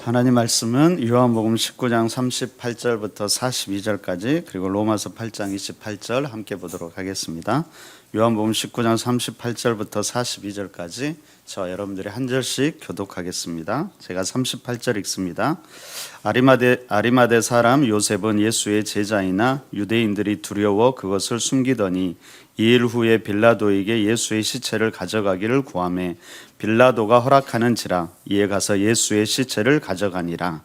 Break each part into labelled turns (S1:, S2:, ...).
S1: 하나님 말씀은 요한복음 19장 38절부터 42절까지 그리고 로마서 8장 28절 함께 보도록 하겠습니다. 요한복음 19장 38절부터 42절까지 저 여러분들이 한 절씩 교독하겠습니다. 제가 38절 읽습니다. 아리마대 사람 요셉은 예수의 제자이나 유대인들이 두려워 그것을 숨기더니 2일 후에 빌라도에게 예수의 시체를 가져가기를 구하매 빌라도가 허락하는지라 이에 가서 예수의 시체를 가져가니라.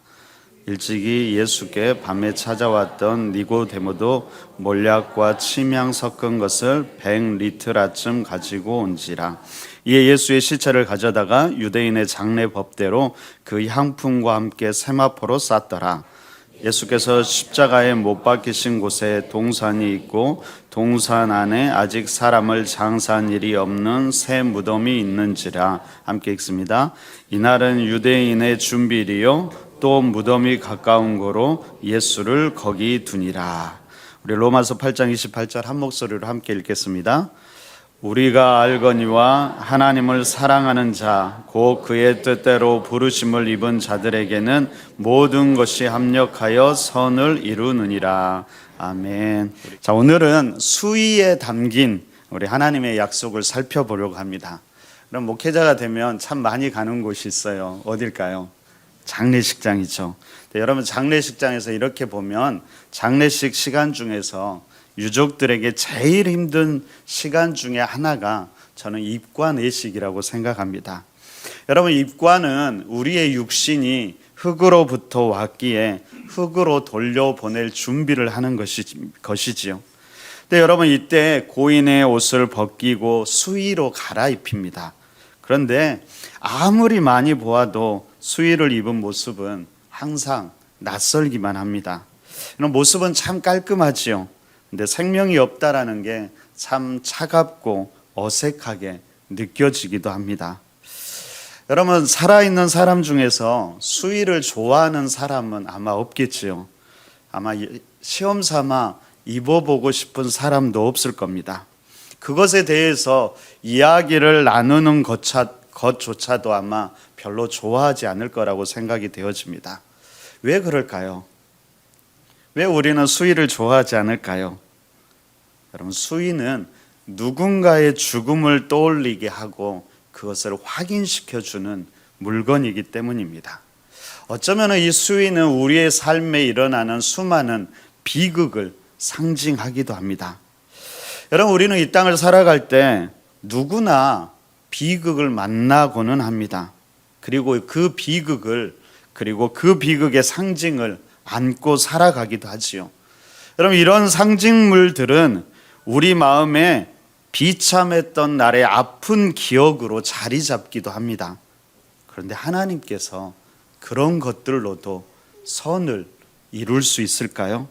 S1: 일찍이 예수께 밤에 찾아왔던 니고데모도 몰약과 침향 섞은 것을 100리트라쯤 가지고 온지라. 이에 예수의 시체를 가져다가 유대인의 장례 법대로 그 향품과 함께 세마포로 쌌더라. 예수께서 십자가에 못 박히신 곳에 동산이 있고 동산 안에 아직 사람을 장사한 일이 없는 새 무덤이 있는지라. 함께 읽습니다. 이날은 유대인의 준비일이요 또 무덤이 가까운 고로 예수를 거기 두니라. 우리 로마서 8장 28절 한 목소리로 함께 읽겠습니다. 우리가 알거니와 하나님을 사랑하는 자, 곧 그의 뜻대로 부르심을 입은 자들에게는 모든 것이 합력하여 선을 이루느니라. 아멘. 자, 오늘은 수위에 담긴 우리 하나님의 약속을 살펴보려고 합니다. 그럼 목회자가 되면 참 많이 가는 곳이 있어요. 어딜까요? 장례식장이죠. 여러분, 장례식장에서 이렇게 보면 장례식 시간 중에서 유족들에게 제일 힘든 시간 중에 하나가 저는 입관외식이라고 생각합니다. 여러분, 입관은 우리의 육신이 흙으로부터 왔기에 흙으로 돌려보낼 준비를 하는 것이지요. 근데 여러분, 이때 고인의 옷을 벗기고 수의로 갈아입힙니다. 그런데 아무리 많이 보아도 수의를 입은 모습은 항상 낯설기만 합니다. 이런 모습은 참 깔끔하지요. 근데 생명이 없다라는 게 참 차갑고 어색하게 느껴지기도 합니다. 여러분, 살아있는 사람 중에서 수의를 좋아하는 사람은 아마 없겠지요. 아마 시험 삼아 입어보고 싶은 사람도 없을 겁니다. 그것에 대해서 이야기를 나누는 것조차도 아마 별로 좋아하지 않을 거라고 생각이 되어집니다. 왜 그럴까요? 왜 우리는 수의를 좋아하지 않을까요? 여러분, 수의는 누군가의 죽음을 떠올리게 하고 그것을 확인시켜주는 물건이기 때문입니다. 어쩌면 이 수의는 우리의 삶에 일어나는 수많은 비극을 상징하기도 합니다. 여러분, 우리는 이 땅을 살아갈 때 누구나 비극을 만나고는 합니다. 그리고 그 비극의 상징을 안고 살아가기도 하지요. 여러분, 이런 상징물들은 우리 마음에 비참했던 날의 아픈 기억으로 자리 잡기도 합니다. 그런데 하나님께서 그런 것들로도 선을 이룰 수 있을까요?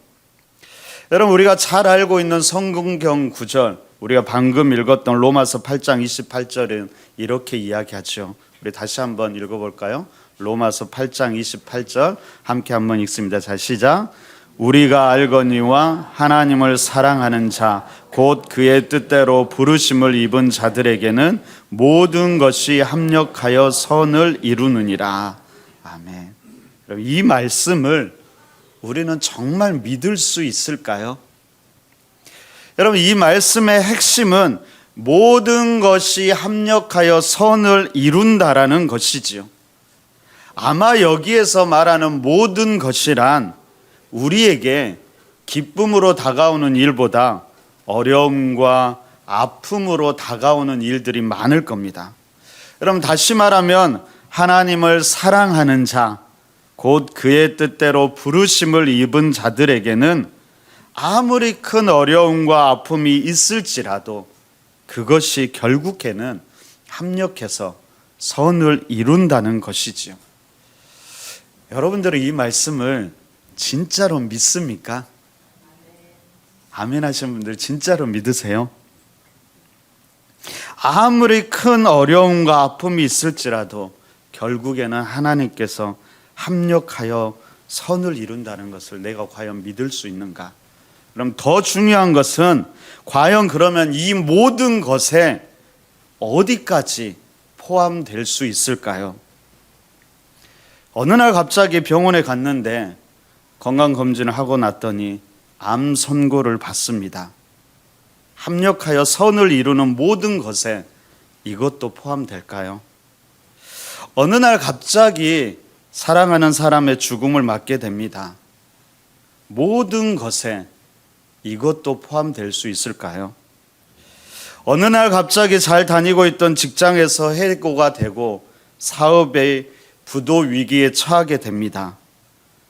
S1: 여러분, 우리가 잘 알고 있는 성경 구절, 우리가 방금 읽었던 로마서 8장 28절은 이렇게 이야기하죠. 우리 다시 한번 읽어볼까요? 로마서 8장 28절 함께 한번 읽습니다. 자, 시작. 우리가 알거니와 하나님을 사랑하는 자, 곧 그의 뜻대로 부르심을 입은 자들에게는 모든 것이 합력하여 선을 이루느니라. 아멘. 이 말씀을 우리는 정말 믿을 수 있을까요? 여러분, 이 말씀의 핵심은 모든 것이 합력하여 선을 이룬다라는 것이지요. 아마 여기에서 말하는 모든 것이란 우리에게 기쁨으로 다가오는 일보다 어려움과 아픔으로 다가오는 일들이 많을 겁니다. 여러분, 다시 말하면 하나님을 사랑하는 자, 곧 그의 뜻대로 부르심을 입은 자들에게는 아무리 큰 어려움과 아픔이 있을지라도 그것이 결국에는 합력해서 선을 이룬다는 것이지요. 여러분들은 이 말씀을 진짜로 믿습니까? 아멘 하시는 분들 진짜로 믿으세요? 아무리 큰 어려움과 아픔이 있을지라도 결국에는 하나님께서 합력하여 선을 이룬다는 것을 내가 과연 믿을 수 있는가? 그럼 더 중요한 것은 과연 그러면 이 모든 것에 어디까지 포함될 수 있을까요? 어느 날 갑자기 병원에 갔는데 건강검진을 하고 났더니 암 선고를 받습니다. 합력하여 선을 이루는 모든 것에 이것도 포함될까요? 어느 날 갑자기 사랑하는 사람의 죽음을 맞게 됩니다. 모든 것에 이것도 포함될 수 있을까요? 어느 날 갑자기 잘 다니고 있던 직장에서 해고가 되고 사업의 부도 위기에 처하게 됩니다.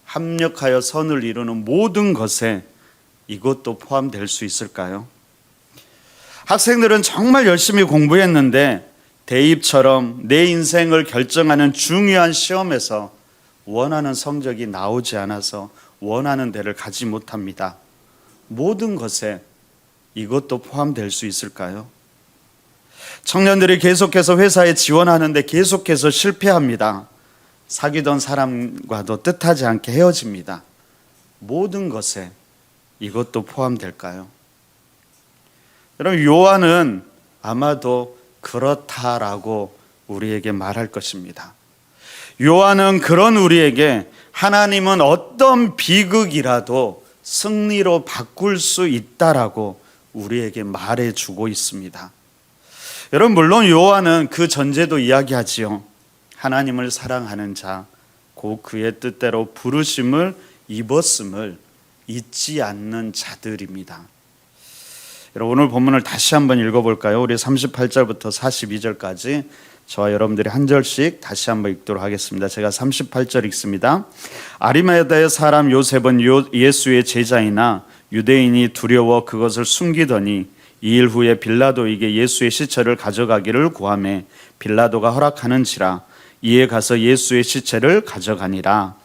S1: 합력하여 선을 이루는 모든 것에 이것도 포함될 수 있을까요? 학생들은 정말 열심히 공부했는데 대입처럼 내 인생을 결정하는 중요한 시험에서 원하는 성적이 나오지 않아서 원하는 데를 가지 못합니다. 모든 것에 이것도 포함될 수 있을까요? 청년들이 계속해서 회사에 지원하는데 계속해서 실패합니다. 사귀던 사람과도 뜻하지 않게 헤어집니다. 모든 것에 이것도 포함될까요? 여러분, 요한은 아마도 그렇다라고 우리에게 말할 것입니다. 요한은 그런 우리에게 하나님은 어떤 비극이라도 승리로 바꿀 수 있다라고 우리에게 말해주고 있습니다. 여러분, 물론 요한은 그 전제도 이야기하지요. 하나님을 사랑하는 자, 곧 그의 뜻대로 부르심을 입었음을 잊지 않는 자들입니다. 여러분, 오늘 본문을 다시 한번 읽어볼까요? 우리 38절부터 42절까지 저와 여러분들이 한 절씩 다시 한번 읽도록 하겠습니다. 제가 38절 읽습니다. 아리마다의 사람 요셉은 예수의 제자이나 유대인이 두려워 그것을 숨기더니 2일 후에 빌라도에게 예수의 시체를 가져가기를 구하매 빌라도가 허락하는지라. 이에 가서 예수의 시체를 가져가니라.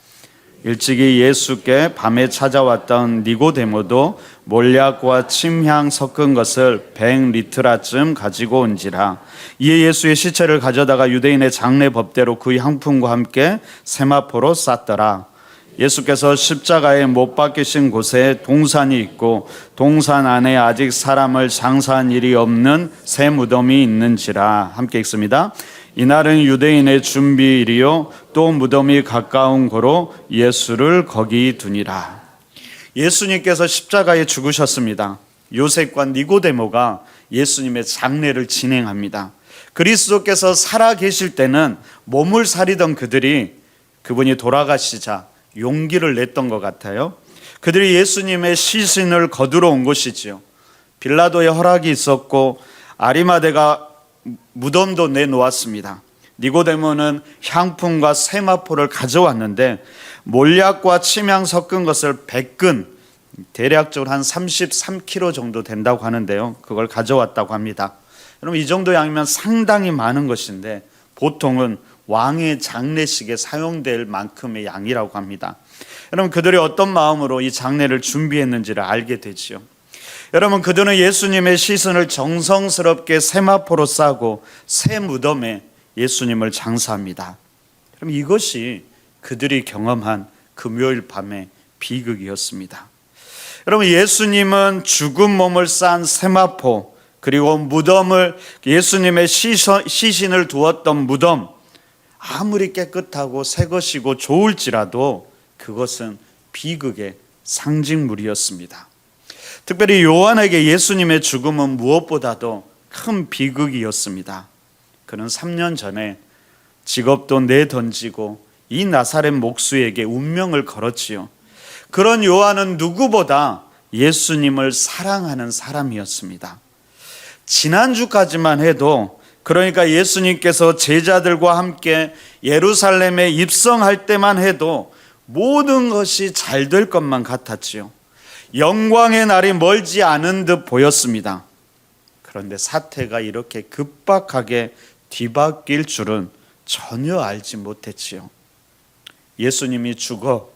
S1: 일찍이 예수께 밤에 찾아왔던 니고데모도 몰약과 침향 섞은 것을 100리트라쯤 가지고 온지라. 이에 예수의 시체를 가져다가 유대인의 장례 법대로 그 향품과 함께 세마포로 쌌더라. 예수께서 십자가에 못 박히신 곳에 동산이 있고 동산 안에 아직 사람을 장사한 일이 없는 새 무덤이 있는지라. 함께 읽습니다. 이날은 유대인의 준비일이요 또 무덤이 가까운 고로 예수를 거기 두니라. 예수님께서 십자가에 죽으셨습니다. 요셉과 니고데모가 예수님의 장례를 진행합니다. 그리스도께서 살아계실 때는 몸을 사리던 그분이 돌아가시자 용기를 냈던 것 같아요. 그들이 예수님의 시신을 거두러 온 것이지요. 빌라도의 허락이 있었고 아리마대가 무덤도 내놓았습니다. 니고데모는 향품과 세마포를 가져왔는데 몰약과 침향 섞은 것을 100근, 대략적으로 한 33kg 정도 된다고 하는데요. 그걸 가져왔다고 합니다. 여러분, 이 정도 양이면 상당히 많은 것인데 보통은 왕의 장례식에 사용될 만큼의 양이라고 합니다. 여러분, 그들이 어떤 마음으로 이 장례를 준비했는지를 알게 되지요. 여러분, 그들은 예수님의 시신을 정성스럽게 세마포로 싸고 새 무덤에 예수님을 장사합니다. 그럼 이것이 그들이 경험한 금요일 밤의 비극이었습니다. 여러분, 예수님은 죽은 몸을 싼 세마포, 그리고 무덤을, 예수님의 시신을 두었던 무덤, 아무리 깨끗하고 새 것이고 좋을지라도 그것은 비극의 상징물이었습니다. 특별히 요한에게 예수님의 죽음은 무엇보다도 큰 비극이었습니다. 그는 3년 전에 직업도 내던지고 이 나사렛 목수에게 운명을 걸었지요. 그런 요한은 누구보다 예수님을 사랑하는 사람이었습니다. 지난주까지만 해도, 그러니까 예수님께서 제자들과 함께 예루살렘에 입성할 때만 해도 모든 것이 잘 될 것만 같았지요. 영광의 날이 멀지 않은 듯 보였습니다. 그런데 사태가 이렇게 급박하게 뒤바뀔 줄은 전혀 알지 못했지요. 예수님이 죽어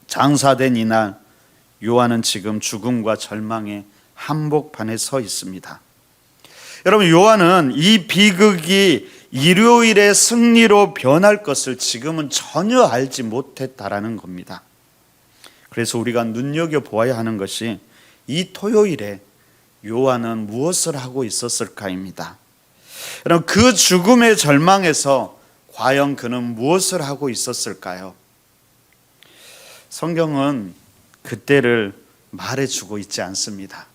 S1: 장사된 이날, 요한은 지금 죽음과 절망의 한복판에 서 있습니다. 여러분, 요한은 이 비극이 일요일의 승리로 변할 것을 지금은 전혀 알지 못했다라는 겁니다. 그래서 우리가 눈여겨보아야 하는 것이 이 토요일에 요한은 무엇을 하고 있었을까입니다. 여러분, 그 죽음의 절망에서 과연 그는 무엇을 하고 있었을까요? 성경은 그때를 말해주고 있지 않습니다.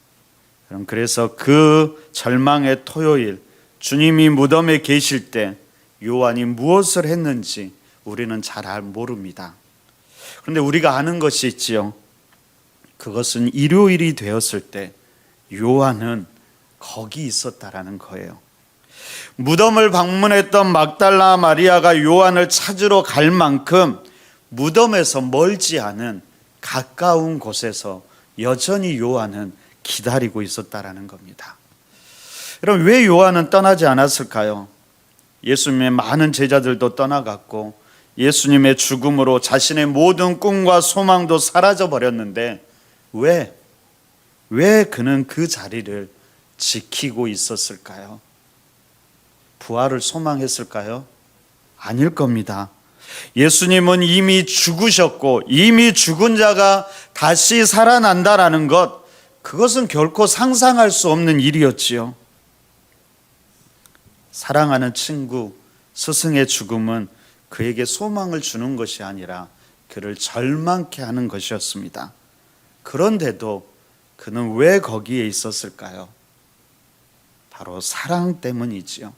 S1: 그래서 그 절망의 토요일, 주님이 무덤에 계실 때 요한이 무엇을 했는지 우리는 잘 모릅니다. 그런데 우리가 아는 것이 있지요. 그것은 일요일이 되었을 때 요한은 거기 있었다라는 거예요. 무덤을 방문했던 막달라 마리아가 요한을 찾으러 갈 만큼 무덤에서 멀지 않은 가까운 곳에서 여전히 요한은 기다리고 있었다라는 겁니다. 여러분, 왜 요한은 떠나지 않았을까요? 예수님의 많은 제자들도 떠나갔고 예수님의 죽음으로 자신의 모든 꿈과 소망도 사라져 버렸는데 왜 그는 그 자리를 지키고 있었을까요? 부활을 소망했을까요? 아닐 겁니다. 예수님은 이미 죽으셨고 이미 죽은 자가 다시 살아난다라는 것, 그것은 결코 상상할 수 없는 일이었지요. 사랑하는 친구, 스승의 죽음은 그에게 소망을 주는 것이 아니라 그를 절망케 하는 것이었습니다. 그런데도 그는 왜 거기에 있었을까요? 바로 사랑 때문이지요.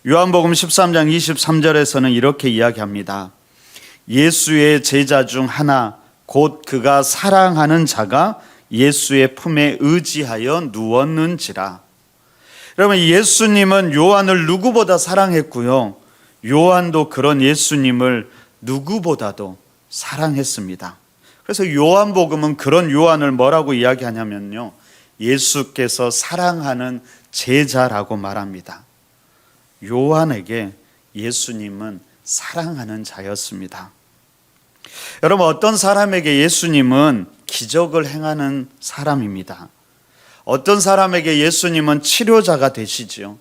S1: 요한복음 13장 23절에서는 이렇게 이야기합니다. 예수의 제자 중 하나, 곧 그가 사랑하는 자가 예수의 품에 의지하여 누웠는지라. 여러분, 예수님은 요한을 누구보다 사랑했고요, 요한도 그런 예수님을 누구보다도 사랑했습니다. 그래서 요한복음은 그런 요한을 뭐라고 이야기하냐면요, 예수께서 사랑하는 제자라고 말합니다. 요한에게 예수님은 사랑하는 자였습니다. 여러분, 어떤 사람에게 예수님은 기적을 행하는 사람입니다. 어떤 사람에게 예수님은 치료자가 되시지요.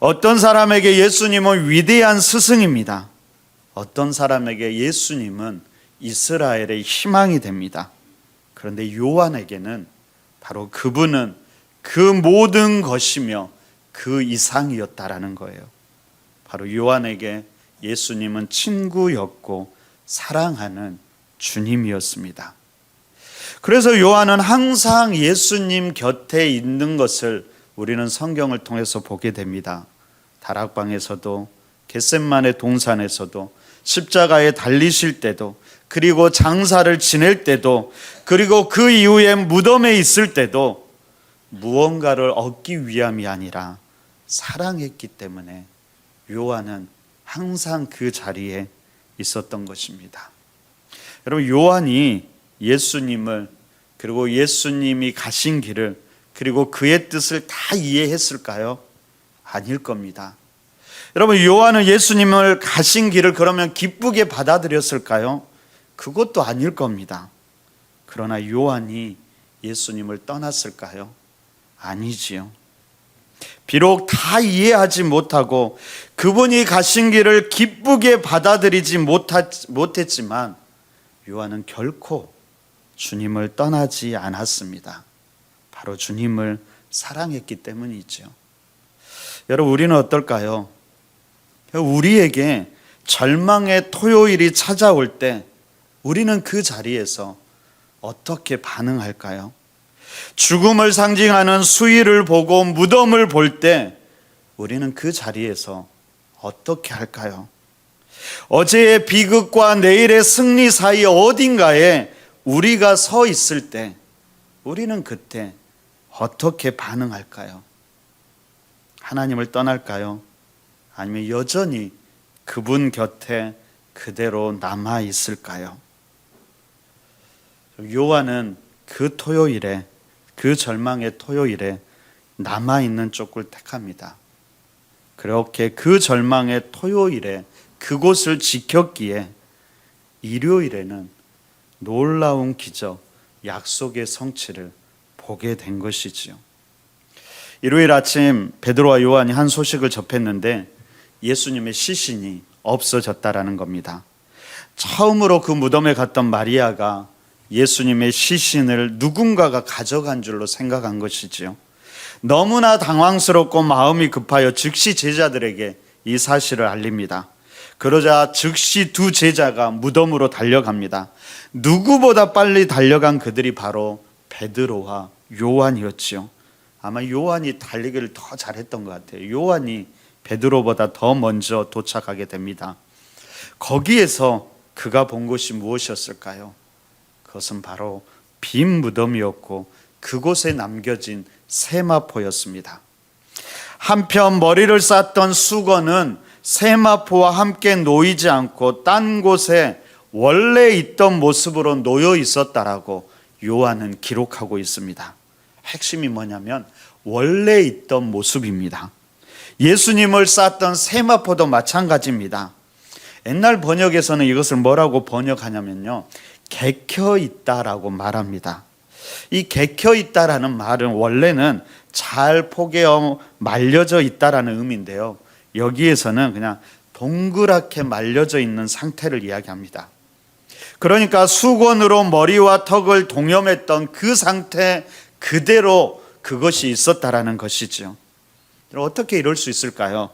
S1: 어떤 사람에게 예수님은 위대한 스승입니다. 어떤 사람에게 예수님은 이스라엘의 희망이 됩니다. 그런데 요한에게는 바로 그분은 그 모든 것이며 그 이상이었다라는 거예요. 바로 요한에게 예수님은 친구였고 사랑하는 주님이었습니다. 그래서 요한은 항상 예수님 곁에 있는 것을 우리는 성경을 통해서 보게 됩니다. 다락방에서도, 겟셋마네 동산에서도, 십자가에 달리실 때도, 그리고 장사를 지낼 때도, 그리고 그 이후에 무덤에 있을 때도 무언가를 얻기 위함이 아니라 사랑했기 때문에 요한은 항상 그 자리에 있었던 것입니다. 여러분, 요한이 예수님을, 그리고 예수님이 가신 길을, 그리고 그의 뜻을 다 이해했을까요? 아닐 겁니다. 여러분, 요한은 예수님을 가신 길을 그러면 기쁘게 받아들였을까요? 그것도 아닐 겁니다. 그러나 요한이 예수님을 떠났을까요? 아니지요. 비록 다 이해하지 못하고 그분이 가신 길을 기쁘게 받아들이지 못했지만 요한은 결코 주님을 떠나지 않았습니다. 바로 주님을 사랑했기 때문이죠. 여러분, 우리는 어떨까요? 우리에게 절망의 토요일이 찾아올 때 우리는 그 자리에서 어떻게 반응할까요? 죽음을 상징하는 수일을 보고 무덤을 볼 때 우리는 그 자리에서 어떻게 할까요? 어제의 비극과 내일의 승리 사이 어딘가에 우리가 서 있을 때 우리는 그때 어떻게 반응할까요? 하나님을 떠날까요? 아니면 여전히 그분 곁에 그대로 남아 있을까요? 요한은 그 토요일에, 그 절망의 토요일에 남아있는 쪽을 택합니다. 그렇게 그 절망의 토요일에 그곳을 지켰기에 일요일에는 놀라운 기적, 약속의 성취를 보게 된 것이지요. 일요일 아침 베드로와 요한이 한 소식을 접했는데 예수님의 시신이 없어졌다라는 겁니다. 처음으로 그 무덤에 갔던 마리아가 예수님의 시신을 누군가가 가져간 줄로 생각한 것이지요. 너무나 당황스럽고 마음이 급하여 즉시 제자들에게 이 사실을 알립니다. 그러자 즉시 두 제자가 무덤으로 달려갑니다. 누구보다 빨리 달려간 그들이 바로 베드로와 요한이었지요. 아마 요한이 달리기를 더 잘했던 것 같아요. 요한이 베드로보다 더 먼저 도착하게 됩니다. 거기에서 그가 본 것이 무엇이었을까요? 그것은 바로 빈 무덤이었고 그곳에 남겨진 세마포였습니다. 한편 머리를 쌌던 수건은 세마포와 함께 놓이지 않고 딴 곳에 원래 있던 모습으로 놓여 있었다라고 요한은 기록하고 있습니다. 핵심이 뭐냐면 원래 있던 모습입니다. 예수님을 쌌던 세마포도 마찬가지입니다. 옛날 번역에서는 이것을 뭐라고 번역하냐면요, 개켜 있다라고 말합니다. 이 개켜 있다라는 말은 원래는 잘 포개어 말려져 있다라는 의미인데요, 여기에서는 그냥 동그랗게 말려져 있는 상태를 이야기합니다. 그러니까 수건으로 머리와 턱을 동여맸던 그 상태 그대로 그것이 있었다라는 것이죠. 어떻게 이럴 수 있을까요?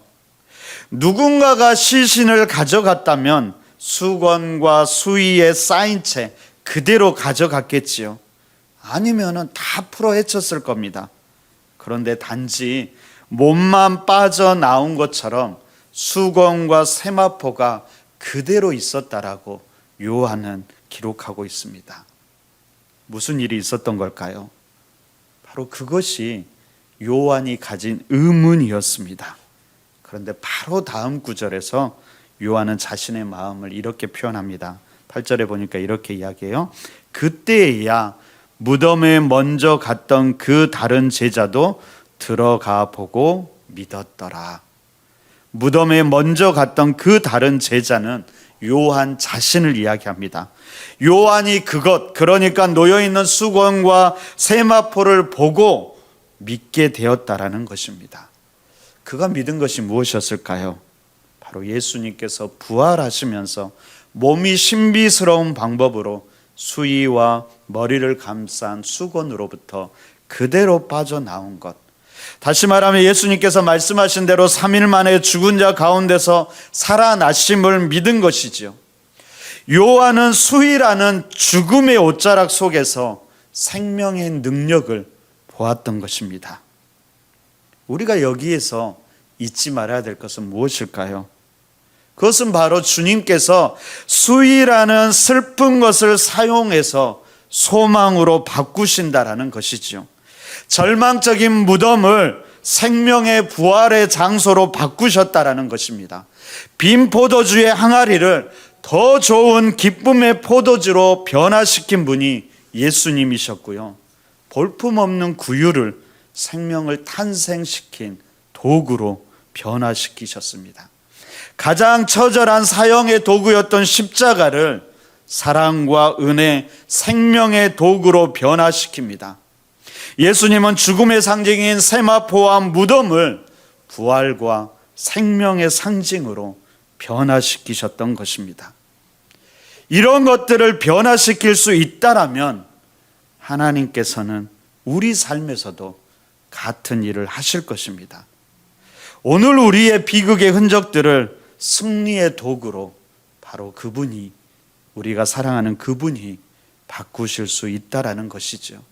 S1: 누군가가 시신을 가져갔다면 수건과 수의에 쌓인 채 그대로 가져갔겠지요. 아니면은 다 풀어 헤쳤을 겁니다. 그런데 단지 몸만 빠져나온 것처럼 수건과 세마포가 그대로 있었다라고 요한은 기록하고 있습니다. 무슨 일이 있었던 걸까요? 바로 그것이 요한이 가진 의문이었습니다. 그런데 바로 다음 구절에서 요한은 자신의 마음을 이렇게 표현합니다. 8절에 보니까 이렇게 이야기해요. 그때야 무덤에 먼저 갔던 그 다른 제자도 들어가 보고 믿었더라. 무덤에 먼저 갔던 그 다른 제자는 요한 자신을 이야기합니다. 요한이 그러니까 놓여있는 수건과 세마포를 보고 믿게 되었다라는 것입니다. 그가 믿은 것이 무엇이었을까요? 바로 예수님께서 부활하시면서 몸이 신비스러운 방법으로 수의와 머리를 감싼 수건으로부터 그대로 빠져나온 것. 다시 말하면 예수님께서 말씀하신 대로 3일 만에 죽은 자 가운데서 살아나심을 믿은 것이지요. 요한은 수의라는 죽음의 옷자락 속에서 생명의 능력을 보았던 것입니다. 우리가 여기에서 잊지 말아야 될 것은 무엇일까요? 그것은 바로 주님께서 수의라는 슬픈 것을 사용해서 소망으로 바꾸신다라는 것이지요. 절망적인 무덤을 생명의 부활의 장소로 바꾸셨다라는 것입니다. 빈 포도주의 항아리를 더 좋은 기쁨의 포도주로 변화시킨 분이 예수님이셨고요. 볼품없는 구유를 생명을 탄생시킨 도구로 변화시키셨습니다. 가장 처절한 사형의 도구였던 십자가를 사랑과 은혜, 생명의 도구로 변화시킵니다. 예수님은 죽음의 상징인 세마포와 무덤을 부활과 생명의 상징으로 변화시키셨던 것입니다. 이런 것들을 변화시킬 수 있다라면 하나님께서는 우리 삶에서도 같은 일을 하실 것입니다. 오늘 우리의 비극의 흔적들을 승리의 도구로 바로 그분이, 우리가 사랑하는 그분이 바꾸실 수 있다라는 것이죠.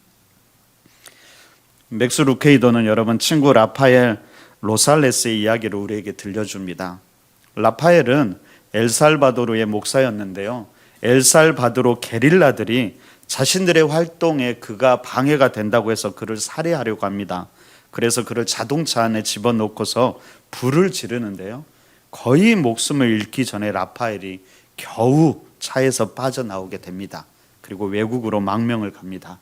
S1: 맥스 루케이도는 여러분 친구 라파엘 로살레스의 이야기를 우리에게 들려줍니다. 라파엘은 엘살바도르의 목사였는데요, 엘살바도르 게릴라들이 자신들의 활동에 그가 방해가 된다고 해서 그를 살해하려고 합니다. 그래서 그를 자동차 안에 집어넣고서 불을 지르는데요, 거의 목숨을 잃기 전에 라파엘이 겨우 차에서 빠져나오게 됩니다. 그리고 외국으로 망명을 갑니다.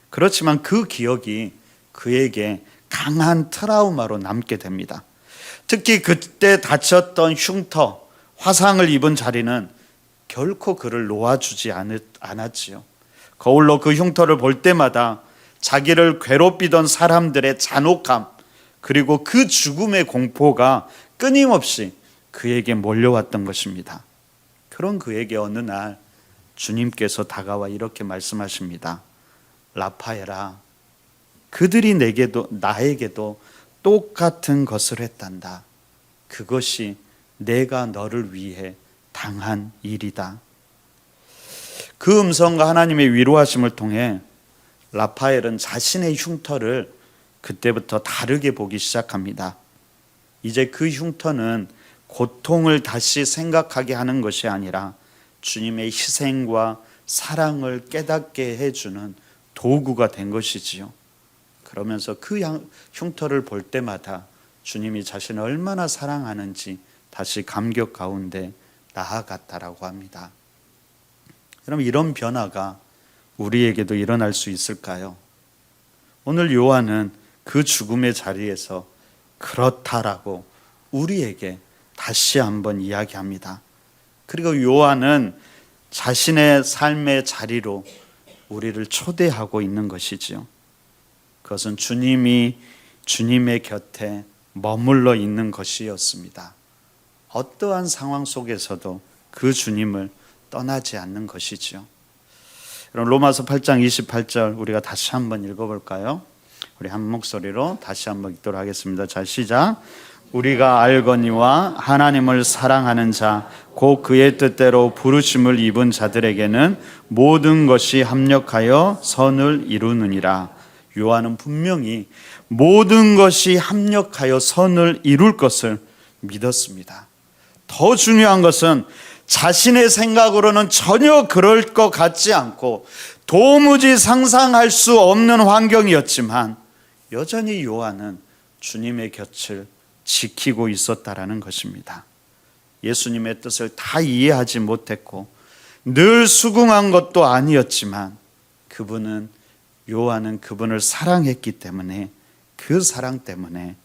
S1: 그렇지만 그 기억이 그에게 강한 트라우마로 남게 됩니다. 특히 그때 다쳤던 흉터, 화상을 입은 자리는 결코 그를 놓아주지 않았지요. 거울로 그 흉터를 볼 때마다 자기를 괴롭히던 사람들의 잔혹함, 그리고 그 죽음의 공포가 끊임없이 그에게 몰려왔던 것입니다. 그런 그에게 어느 날 주님께서 다가와 이렇게 말씀하십니다. 라파엘아, 그들이 나에게도 똑같은 것을 했단다. 그것이 내가 너를 위해 당한 일이다. 그 음성과 하나님의 위로하심을 통해 라파엘은 자신의 흉터를 그때부터 다르게 보기 시작합니다. 이제 그 흉터는 고통을 다시 생각하게 하는 것이 아니라 주님의 희생과 사랑을 깨닫게 해주는 도구가 된 것이지요. 그러면서 그 흉터를 볼 때마다 주님이 자신을 얼마나 사랑하는지 다시 감격 가운데 나아갔다라고 합니다. 그럼 이런 변화가 우리에게도 일어날 수 있을까요? 오늘 요한은 그 죽음의 자리에서 그렇다라고 우리에게 다시 한번 이야기합니다. 그리고 요한은 자신의 삶의 자리로 우리를 초대하고 있는 것이지요. 그것은 주님이 주님의 곁에 머물러 있는 것이었습니다. 어떠한 상황 속에서도 그 주님을 떠나지 않는 것이지요. 그럼 로마서 8장 28절 우리가 다시 한번 읽어볼까요? 우리 한 목소리로 다시 한번 읽도록 하겠습니다. 자, 시작. 우리가 알거니와 하나님을 사랑하는 자 곧 그의 뜻대로 부르심을 입은 자들에게는 모든 것이 합력하여 선을 이루느니라. 요한은 분명히 모든 것이 합력하여 선을 이룰 것을 믿었습니다. 더 중요한 것은 자신의 생각으로는 전혀 그럴 것 같지 않고 도무지 상상할 수 없는 환경이었지만 여전히 요한은 주님의 곁을 지키고 있었다라는 것입니다. 예수님의 뜻을 다 이해하지 못했고 늘 수긍한 것도 아니었지만 요한은 그분을 사랑했기 때문에 그 사랑 때문에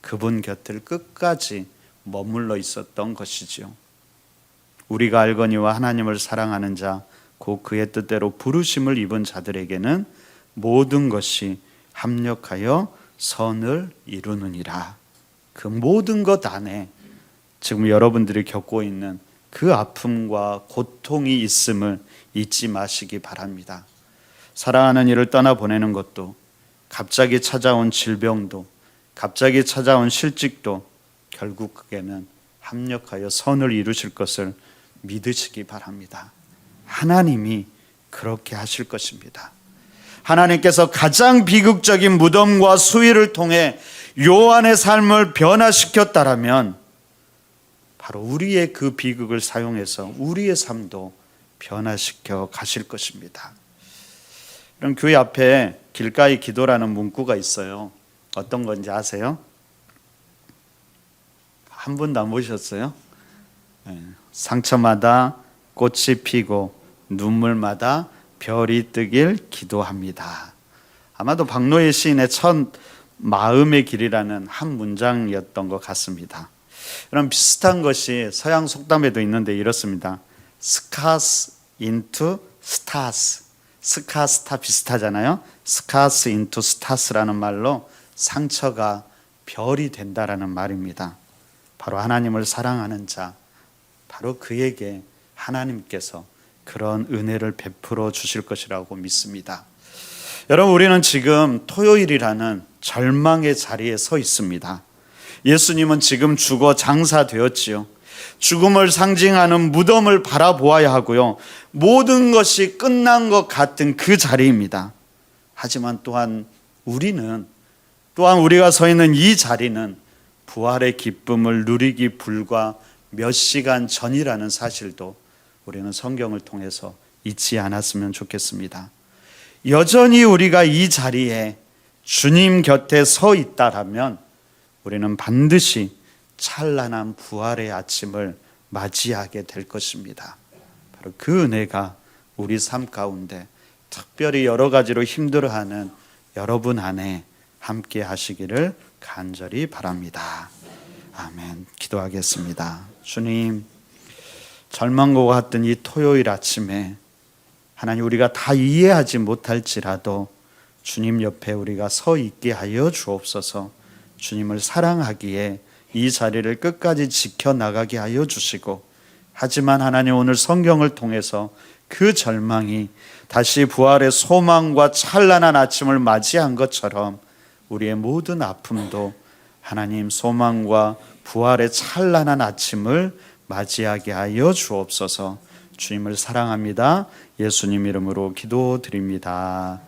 S1: 그분 곁을 끝까지 머물러 있었던 것이지요. 우리가 알거니와 하나님을 사랑하는 자 곧 그의 뜻대로 부르심을 입은 자들에게는 모든 것이 합력하여 선을 이루느니라. 그 모든 것 안에 지금 여러분들이 겪고 있는 그 아픔과 고통이 있음을 잊지 마시기 바랍니다. 사랑하는 이를 떠나보내는 것도, 갑자기 찾아온 질병도, 갑자기 찾아온 실직도 결국에는 합력하여 선을 이루실 것을 믿으시기 바랍니다. 하나님이 그렇게 하실 것입니다. 하나님께서 가장 비극적인 무덤과 수위를 통해 요한의 삶을 변화시켰다라면 바로 우리의 그 비극을 사용해서 우리의 삶도 변화시켜 가실 것입니다. 그럼 교회 앞에 길가의 기도라는 문구가 있어요. 어떤 건지 아세요? 한 분도 안 보셨어요? 상처마다 꽃이 피고 눈물마다 별이 뜨길 기도합니다. 아마도 박노해 시인의 첫 마음의 길이라는 한 문장이었던 것 같습니다. 그럼 비슷한 것이 서양 속담에도 있는데 이렇습니다. Scars into stars. 스카 스타 비슷하잖아요. Scars into stars라는 말로 상처가 별이 된다라는 말입니다. 바로 하나님을 사랑하는 자, 바로 그에게 하나님께서 그런 은혜를 베풀어 주실 것이라고 믿습니다. 여러분, 우리는 지금 토요일이라는 절망의 자리에 서 있습니다. 예수님은 지금 죽어 장사되었지요. 죽음을 상징하는 무덤을 바라보아야 하고요. 모든 것이 끝난 것 같은 그 자리입니다. 하지만 또한 우리가 서 있는 이 자리는 부활의 기쁨을 누리기 불과 몇 시간 전이라는 사실도 우리는 성경을 통해서 잊지 않았으면 좋겠습니다. 여전히 우리가 이 자리에 주님 곁에 서 있다라면 우리는 반드시 찬란한 부활의 아침을 맞이하게 될 것입니다. 바로 그 은혜가 우리 삶 가운데 특별히 여러 가지로 힘들어하는 여러분 안에 함께 하시기를 간절히 바랍니다. 아멘. 기도하겠습니다. 주님, 절망과 같은 이 토요일 아침에 하나님, 우리가 다 이해하지 못할지라도 주님 옆에 우리가 서 있게 하여 주옵소서. 주님을 사랑하기에 이 자리를 끝까지 지켜나가게 하여 주시고, 하지만 하나님, 오늘 성경을 통해서 그 절망이 다시 부활의 소망과 찬란한 아침을 맞이한 것처럼 우리의 모든 아픔도 하나님 소망과 부활의 찬란한 아침을 맞이하게 하여 주옵소서. 주님을 사랑합니다. 예수님 이름으로 기도드립니다.